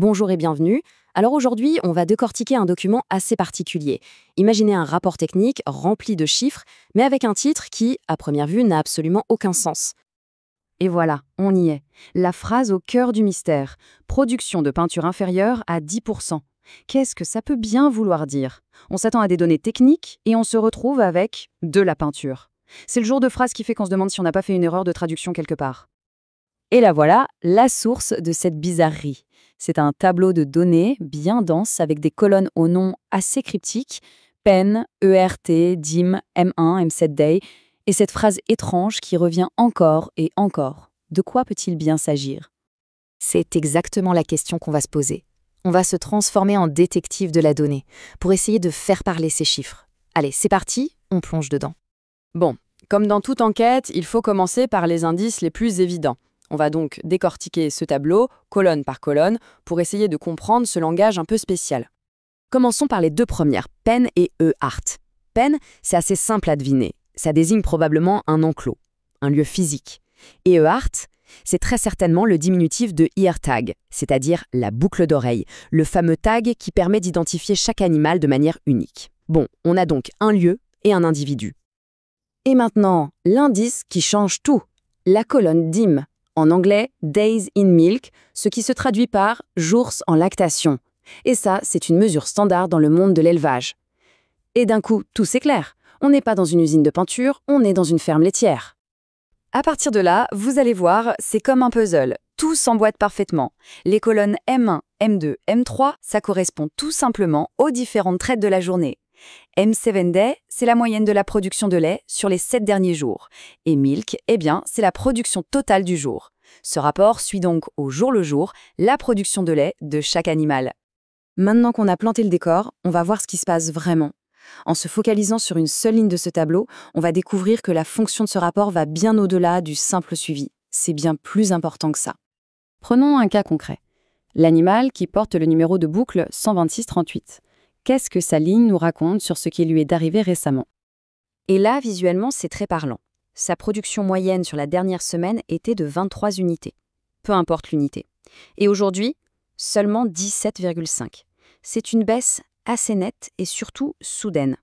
Bonjour et bienvenue. Alors aujourd'hui, on va décortiquer un document assez particulier. Imaginez un rapport technique rempli de chiffres, mais avec un titre qui, à première vue, n'a absolument aucun sens. Et voilà, on y est. La phrase au cœur du mystère. Production de peinture inférieure à 10%. Qu'est-ce que ça peut bien vouloir dire? On s'attend à des données techniques et on se retrouve avec de la peinture. C'est le genre de phrase qui fait qu'on se demande si on n'a pas fait une erreur de traduction quelque part. Et la voilà, la source de cette bizarrerie. C'est un tableau de données bien dense avec des colonnes au nom assez cryptiques, PEN, ERT, DIM, M1, M7Day, et cette phrase étrange qui revient encore et encore. De quoi peut-il bien s'agir? C'est exactement la question qu'on va se poser. On va se transformer en détective de la donnée pour essayer de faire parler ces chiffres. Allez, c'est parti, on plonge dedans. Bon, comme dans toute enquête, il faut commencer par les indices les plus évidents. On va donc décortiquer ce tableau, colonne par colonne, pour essayer de comprendre ce langage un peu spécial. Commençons par les deux premières, PEN et EART. PEN, c'est assez simple à deviner. Ça désigne probablement un enclos, un lieu physique. Et EART, c'est très certainement le diminutif de eartag, c'est-à-dire la boucle d'oreille, le fameux tag qui permet d'identifier chaque animal de manière unique. Bon, on a donc un lieu et un individu. Et maintenant, l'indice qui change tout, la colonne DIM. En anglais, Days in Milk, ce qui se traduit par jours en lactation. Et ça, c'est une mesure standard dans le monde de l'élevage. Et d'un coup, tout s'éclaire. On n'est pas dans une usine de peinture, on est dans une ferme laitière. À partir de là, vous allez voir, c'est comme un puzzle. Tout s'emboîte parfaitement. Les colonnes M1, M2, M3, ça correspond tout simplement aux différentes traites de la journée. M7 Day, c'est la moyenne de la production de lait sur les 7 derniers jours. Et Milk, eh bien, c'est la production totale du jour. Ce rapport suit donc au jour le jour la production de lait de chaque animal. Maintenant qu'on a planté le décor, on va voir ce qui se passe vraiment. En se focalisant sur une seule ligne de ce tableau, on va découvrir que la fonction de ce rapport va bien au-delà du simple suivi. C'est bien plus important que ça. Prenons un cas concret. L'animal qui porte le numéro de boucle 12638. Qu'est-ce que sa ligne nous raconte sur ce qui lui est arrivé récemment? Et là, visuellement, c'est très parlant. Sa production moyenne sur la dernière semaine était de 23 unités. Peu importe l'unité. Et aujourd'hui, seulement 17,5. C'est une baisse assez nette et surtout soudaine.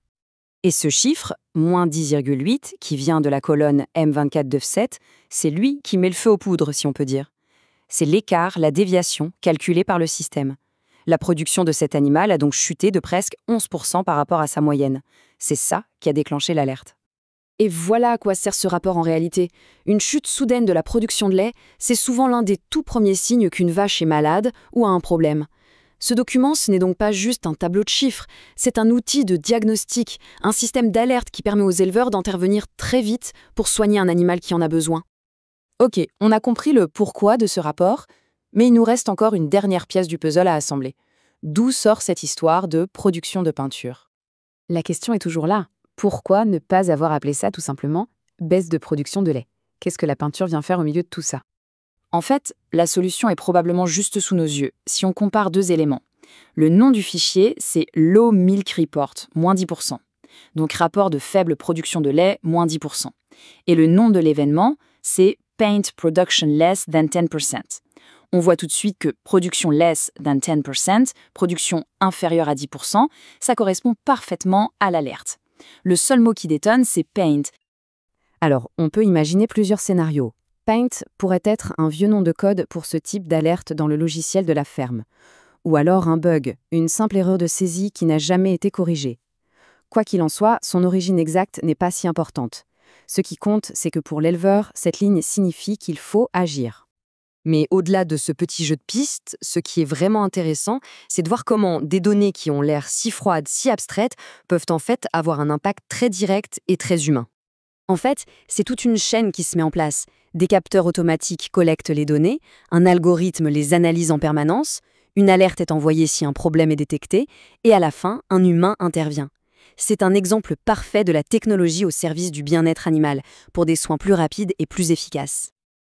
Et ce chiffre, moins 10,8, qui vient de la colonne M2497, c'est lui qui met le feu aux poudres, si on peut dire. C'est l'écart, la déviation, calculée par le système. La production de cet animal a donc chuté de presque 11% par rapport à sa moyenne. C'est ça qui a déclenché l'alerte. Et voilà à quoi sert ce rapport en réalité. Une chute soudaine de la production de lait, c'est souvent l'un des tout premiers signes qu'une vache est malade ou a un problème. Ce document, ce n'est donc pas juste un tableau de chiffres, c'est un outil de diagnostic, un système d'alerte qui permet aux éleveurs d'intervenir très vite pour soigner un animal qui en a besoin. Ok, on a compris le pourquoi de ce rapport, mais il nous reste encore une dernière pièce du puzzle à assembler. D'où sort cette histoire de production de peinture? La question est toujours là. Pourquoi ne pas avoir appelé ça tout simplement baisse de production de lait? Qu'est-ce que la peinture vient faire au milieu de tout ça? En fait, la solution est probablement juste sous nos yeux, si on compare deux éléments. Le nom du fichier, c'est Low Milk Report, moins 10%. Donc rapport de faible production de lait, moins 10%. Et le nom de l'événement, c'est Paint Production Less than 10%. On voit tout de suite que production less than 10%, production inférieure à 10%, ça correspond parfaitement à l'alerte. Le seul mot qui détonne, c'est paint. Alors, on peut imaginer plusieurs scénarios. Paint pourrait être un vieux nom de code pour ce type d'alerte dans le logiciel de la ferme. Ou alors un bug, une simple erreur de saisie qui n'a jamais été corrigée. Quoi qu'il en soit, son origine exacte n'est pas si importante. Ce qui compte, c'est que pour l'éleveur, cette ligne signifie qu'il faut agir. Mais au-delà de ce petit jeu de pistes, ce qui est vraiment intéressant, c'est de voir comment des données qui ont l'air si froides, si abstraites, peuvent en fait avoir un impact très direct et très humain. En fait, c'est toute une chaîne qui se met en place. Des capteurs automatiques collectent les données, un algorithme les analyse en permanence, une alerte est envoyée si un problème est détecté, et à la fin, un humain intervient. C'est un exemple parfait de la technologie au service du bien-être animal, pour des soins plus rapides et plus efficaces.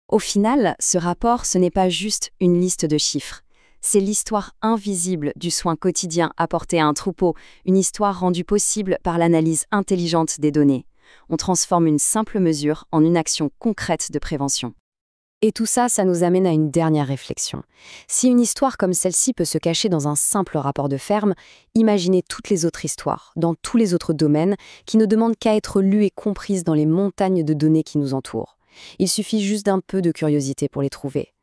Au final, ce rapport, ce n'est pas juste une liste de chiffres. C'est l'histoire invisible du soin quotidien apporté à un troupeau, une histoire rendue possible par l'analyse intelligente des données. On transforme une simple mesure en une action concrète de prévention. Et tout ça, ça nous amène à une dernière réflexion. Si une histoire comme celle-ci peut se cacher dans un simple rapport de ferme, imaginez toutes les autres histoires, dans tous les autres domaines, qui ne demandent qu'à être lues et comprises dans les montagnes de données qui nous entourent. Il suffit juste d'un peu de curiosité pour les trouver.